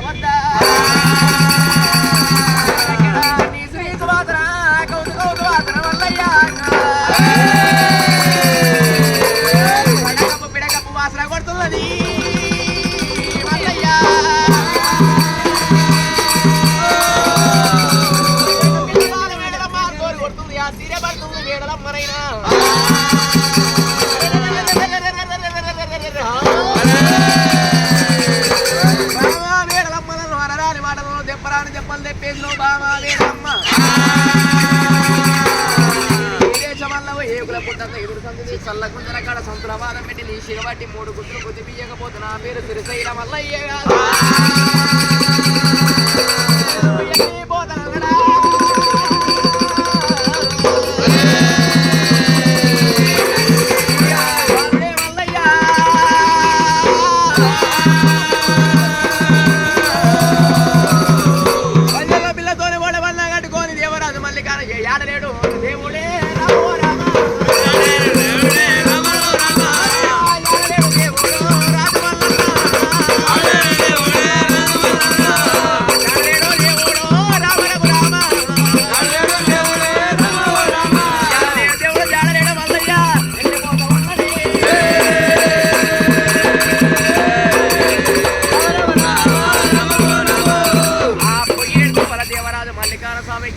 వద్దా నీ శ్రీకు మాత్ర కౌతు మాత్ర వల్లయ్యా పడకప్పు పిడకప్పు వాసన కొడుతున్నది వల్లయ్యా వేడలమ్మ తోలు కొడుతుంది ఆ సీరే పడుతుంది వేడలమ్మనైనా వేడలమ్మలను అనరాని మాటలను దెప్పరాని దెప్పలు తెప్పేళ్ళు బామా వేడమ్మ ఏగుల పుట్టక ఎదురు సంతది చల్లకుందర కాడ సంతులవాదం పెట్టి నీ శిగబట్టి 3 గుట్లు కొద్ది బియ్యకపోతే నా పేరు సిరిసైన మల్లయ్య పోతానడా పిల్లతోనే ఓడ వల్ల కట్టుకొని దేవరాజు మల్లికాన ఏడలేడు దేవుడే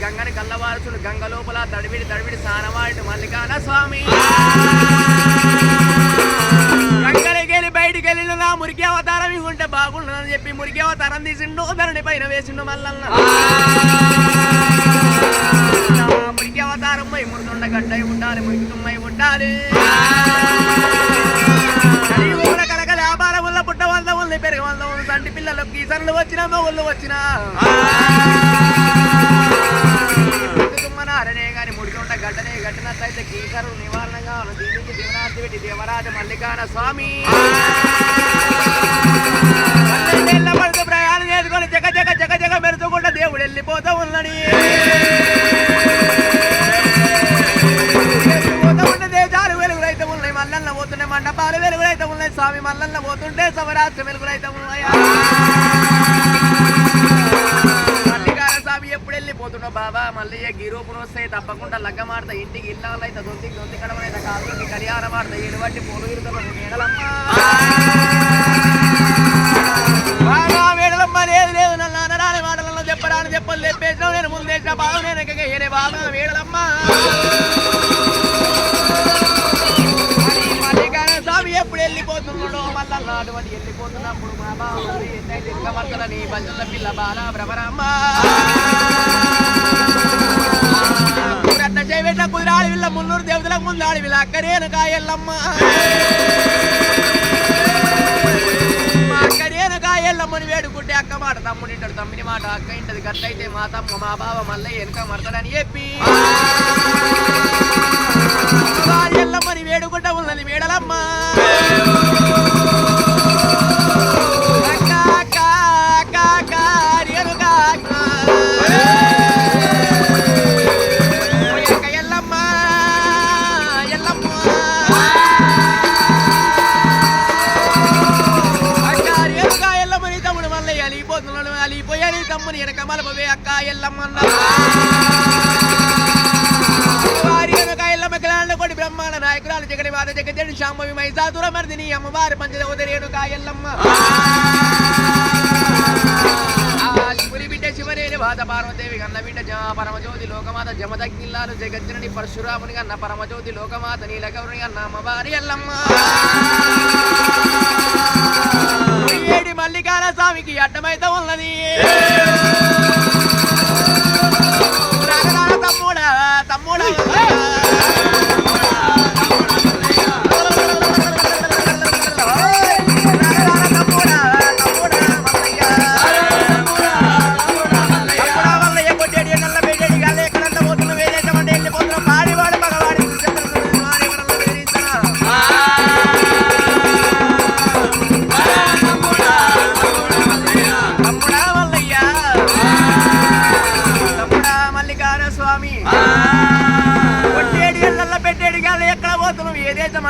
గంగని కల్లవారసుడు గంగ లోపల తడివిడి స్నానవాడి మల్లికాన స్వామి గంగలకెళ్ళి బయటికి వెళ్ళిన నా మురికి అవతారం ఇగుంటే బాగుండదని చెప్పి మురికి అవతారం తీసిండు ధరణి పైన వేసిండు మల్లన్న మురికి అవతారం పోయి మురుతుండ గడ్డై ఉండాలి మురికి తుమ్మై ఉండాలి కనక వ్యాపారముల పుట్ట వంద ఉంది పెరుగు వంద ఉంది సంటి పిల్లలకు ఈసన్లు వచ్చినా మొగుళ్ళు వచ్చినా అరనే గాని ముడికుంట గడ్డనే గట్టినట్లయితే కీకరు నివారణగా దీనికి దివనార్థి పెట్టి దేవరాజ మల్లికాన స్వామి పడుతూ ప్రయాణం చేసుకొని జగ మెరుతుకుంటా దేవుడు వెళ్ళిపోతూ ఉన్నని దేశాలు వెలుగులైతే ఉన్నాయి మల్లన్న పోతున్నాయి మండపాలు వెలుగులైతే ఉన్నాయి స్వామి మల్లన్న పోతుంటే సవరాత్రి వెలుగులైతే ఉన్నాయా ఎప్పుడు వెళ్ళిపోతున్నావు బాబా మళ్ళీ గిరూపును వస్తాయి తప్పకుండా లగ్గ మాడతా ఇంటికి ఇల్లాలు అయితే దొంతి కడమనైతే కాదు కళ్యాణం ఆడతా ఏడుబట్టి పోలు వేడలమ్మ లేదు నన్ను అనరాని మాటలలో చెప్పరాని చెప్పలు తెప్పేసినావు నేను ముందేసిన బాబు నేను ఏనే బాబా వేడలమ్మ మల్లికాన స్వామి ఎప్పుడు వెళ్ళిపోతున్నాడో మళ్ళా అటువంటి వెళ్ళిపోతున్నప్పుడు మా బాబు ఎక్కవర్తల నీ బంధుల పిల్ల బాల భ్రమరమ్మ చేయబెట్టిన కుదిరాడి వీళ్ళ మున్నూరు దేవతలకు ముందాడి వీళ్ళ అక్కడేను కాయల్లమ్మ మా అక్కడేను కాయల్లమ్మని వేడుకుంటే అక్క మాట తమ్ముడు ఇంటాడు తమ్ముని మాట అక్క ఇంటది గట్లయితే మా తమ్ము మా బావ మళ్ళీ వెనుక మడతాడని చెప్పి ఎల్లమ్మని వేడుకుంటా ఉన్నది వేడలమ్మ అలిపోయాలి తమ్ముని వెనక మలపవే అక్క ఎల్లమ్మన్న వారి వెనక ఎల్లమ్మ కిలాండ కొడి బ్రహ్మాండ నాయకురాలు జగడి వాద జగజడి శాంభవి మైసాతుర మర్దిని అమ్మవారి పంచదోదరేణుక ఎల్లమ్మ శివుని బిడ్డ శివరేణి వాత పార్వదేవి కన్న బిడ్డ పరమజ్యోతి లోకమాత జమదగ్నిల్లాలు జగజ్జనని పరశురాముని కన్న పరమజ్యోతి లోకమాత నీలగౌరుని కన్న అమ్మవారి ఎల్లమ్మ ఏడి మల్లికాన స్వామికి అడ్డమైతే ఉన్నది తమ్ముడా తమ్ముడా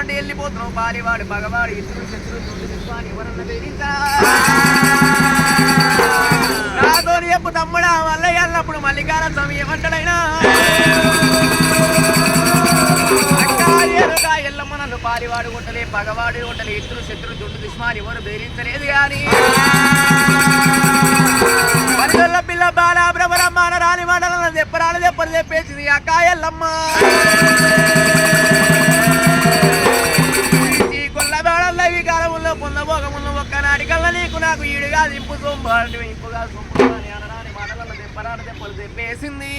అంటే వెళ్ళిపోతున్నావు పాలివాడు పగవాడు ఇతరులు శత్రువులు ఎవరన్నా బెదిరించా నాతోని చెప్పు తమ్ముడా మల్లయ్య అన్నప్పుడు మల్లికార స్వామి ఏమంటాడైనా ఎల్లమ్మ నన్ను పారివాడు కొట్టలే పగవాడు కొట్టలే ఇద్దరు శత్రు దుడ్డు దుష్మాని ఎవరు బెదిరించలేదు గాని పరిగొల్ల పిల్ల బాల బ్రహ్మరమ్మాన రాని మండలం చెప్పరాని చెప్పని చెప్పేసింది అక్క ఎల్లమ్మ ఈ కొల్లబేడల్లో ఈ కాలముల్లో పొందబోగముల్లో ఒక్కనాటి కల్లా నీకు నాకు ఈడుగా ఇంపు సొంపు అంటే ఇంపుగా సొంపు అని అనరాని మాటలలో తెప్పరాని తెప్పలు తెప్పేసింది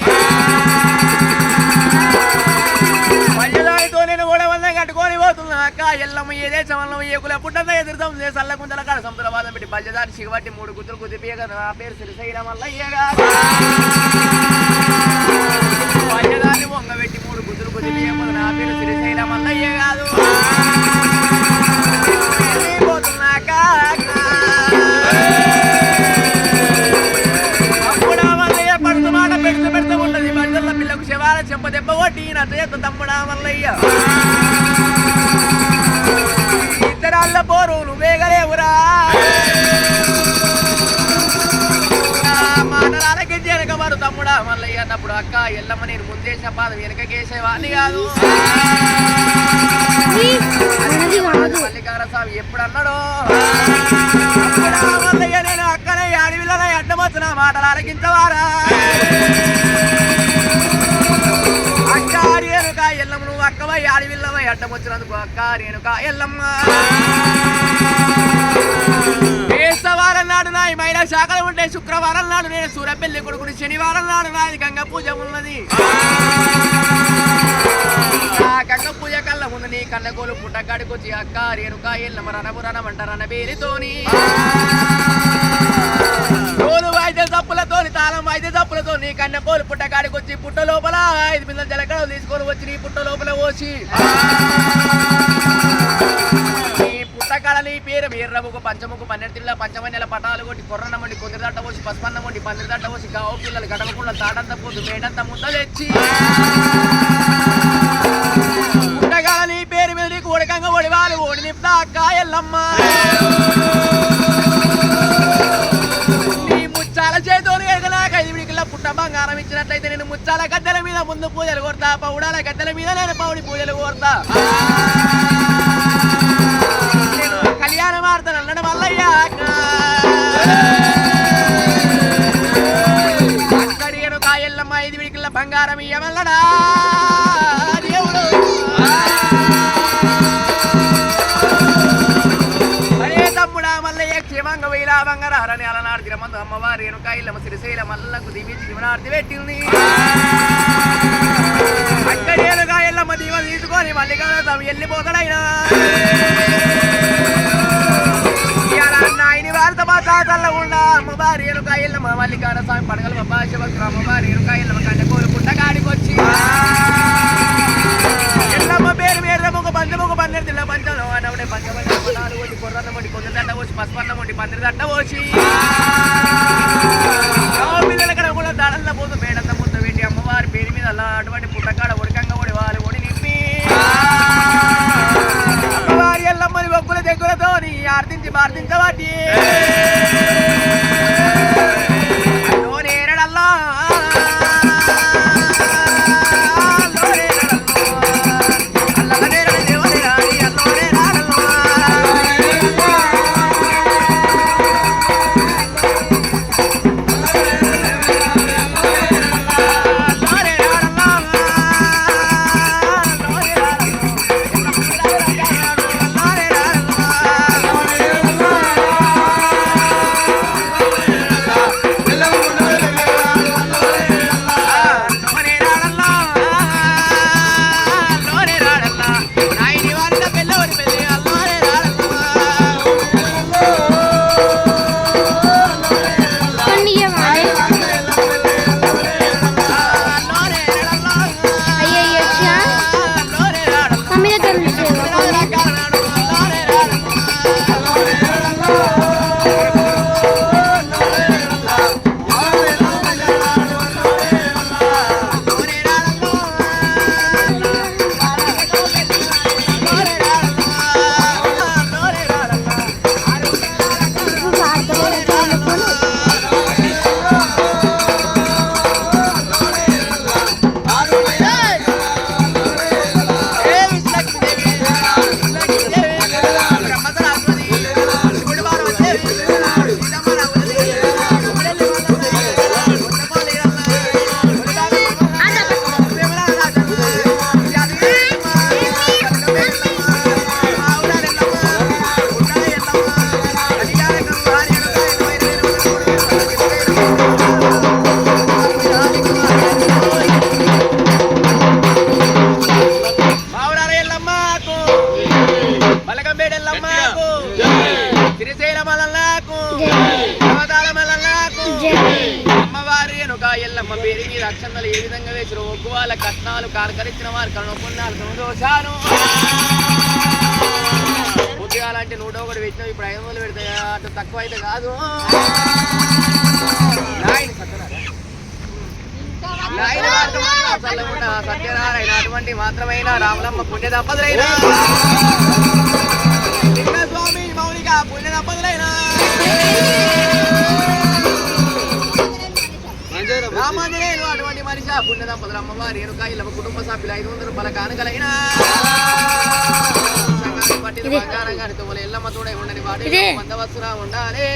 మధ్యదానితో నేను కూడా వందం కట్టుకొని పోతున్నా అక్క ఎల్లమ్మ ఏ దేశంలో ఏకుల పుట్టంతా ఎదురుతాం సల్ల కుందల కాడ సముద్రవాదం పెట్టి బల్జదారి సిగబట్టి 3 గుద్దులు కుదిపియగా నా పేరు శ్రీశైలం మల్లయ్యగా బల్జదాన్ని వంగబెట్టి 3 గుద్దులు కుదిపియగా నా పేరు శ్రీశైలం మల్లయ్య కాదు పోతున్నాక అప్పుడా మల్లయ్య పడుతు మాట పెడుతూ ఉండదు బల్జల్ల పిల్లకు శవాల చెంప దెబ్బ కొట్టి నా చేత తమ్ముడా మల్లయ్య ఇద్దరాళ్ళ పోరు నువ్వేగలేవురా మాటలకి వెనక వారు తమ్ముడా మల్లయ్య అన్నప్పుడు అక్క ఎల్లమ్మ నేను ముందేసిన పాదం వెనకకేసేవాడిని కాదు మల్లికార స్వామి ఎప్పుడు అన్నాడో మల్లయ్య నేను అక్కనే అడవిలో అడ్డమొచ్చిన మాటలు ఆలకించవారా అక్క రేణుక ఎల్లమ్మ నువ్వు అక్కవై అడవిల్లవై అడ్డం వచ్చినందుకు అక్క రేణుక ఎల్లమ్మ వేసవారం నాడు నా మహిళా శాఖలు ఉంటే శుక్రవారం నాడు నేను సూరపెల్లి కొడుకుని శనివారం నాడు నాది గంగ పూజ ఉన్నది ఆ గంగ పూజ కళ్ళ ముందు నీ కన్నకోలు పుట్టకాడికి వచ్చి అక్క రేణుక ఎల్లమ్మ రణమంట రణబేలితోని తోలు వాయిద్య తప్పులతోని తాళం వాయిద్య తప్పులతో నీ కన్నకోలు పుట్టకాడికి వచ్చి పుట్ట లోపల 5 బిందెల జలకడలు తీసుకొని వచ్చి నీ పుట్ట లోపల పోసి పుట్టకాడ నీ పేరు ఎర్రముకు పంచముకు 12 తిల్ల పంచమన్నెల పటాలు కొట్టి కొర్రనమండి కొందరి దట్ట పోసి పసుపన్నమండి 12 దట్ట పోసి గావు పిల్లలు గడవకుండా తాడంతా పోతు మేడంతా ముద్ద తెచ్చి పుట్టకాడ నీ పేరు మీద నీకు ఉడకంగా ఒడివాలు ఓడి నింపుతా అక్క ఎల్లమ్మ నీ ముచ్చాల చేతోని నాకు 5 విడికిలా పుట్ట బంగారం ఇచ్చినట్లయితే నేను ముచ్చాల గద్దెల మీద ముందు పూజలు కోరుతా పౌడాల గద్దెల మీద నేను పౌడి పూజలు కోరుతా కళ్యాణం ఆడతాను అన్నాడు మల్లయ్య అక్కడేను కాయల్లమ్మ 5 విడికిల బంగారం ఇయ్యమల్లడా దేవుడు అరే తమ్ముడా మల్లయ్య క్షేమంగా వేలా బంగారారని అలనాడు తిరమందు అమ్మవారు రేణుకాయల్లమ్మ శ్రీశైల మల్లకు దివి జీవనార్థి పెట్టింది అక్కడేను కాయల్లమ్మ దీవ తీసుకొని మల్లికాల స్వామి వెళ్ళిపోతాడైనా నాయని వారితో మాట్లాడకుండా అమ్మవారి రేణుకాయల్లమ్మ మల్లికాల స్వామి పడగల బాబాశివక్ర అమ్మవారి రేణుకాయల్లమ్మ కంటకోలు పుట్టగాడికి వచ్చి ఎల్లమ్మ పేరు ఎర్రముకు పంచముకు 12 తిల్ల పంచలో అనవుడే పంచమని పటాలు కొట్టి కొర్రన్నమండి కొందరి దట్ట పోసి పసుపన్నమండి 12 దట్ట పోసి పిల్లల కడ కూడా దాడల్లో పోతూ మేడంతా ముద్ద పెట్టి అమ్మవారి పేరు మీద అలా అటువంటి పుట్టకాడ ఉడకంగా ఓడి వాళ్ళు ఓడి నింపి అమ్మవారి ఎల్లమ్మని ఒక్కుల దగ్గరతో ఆర్థించి ప్రార్థించబట్టి నేరడల్లా రేణుక ఎల్లమ్మ పేరు మీద అక్షంతలు ఏ విధంగా వేసిన ఒగ్గు వాళ్ళ కట్నాలు కారకరించిన వారు కరుణపుణ్యాలు దోషాను ఉద్యోగాలంటే 101 పెట్టినాం ఇప్పుడు 500 పెడితే అటు తక్కువ అయితే కాదు సత్యనారాయణ అటువంటి మాత్రమైన రాములమ్మ పుణ్య దంపతులైనా స్వామి మౌనిక పుణ్య దంపతులైనా రామాంజనేయులు అటువంటి మనిషి పుణ్య దంపతులు అమ్మవారి రేణుక ఇళ్ళ కుటుంబ సభ్యులు 500 రూపాయల కానుకలైనా పట్టిన బంగారం కానీ తుమ్మలు ఎల్లమ్మ తోడే ఉండని వాడి 100 వస్తున్నా ఉండాలి.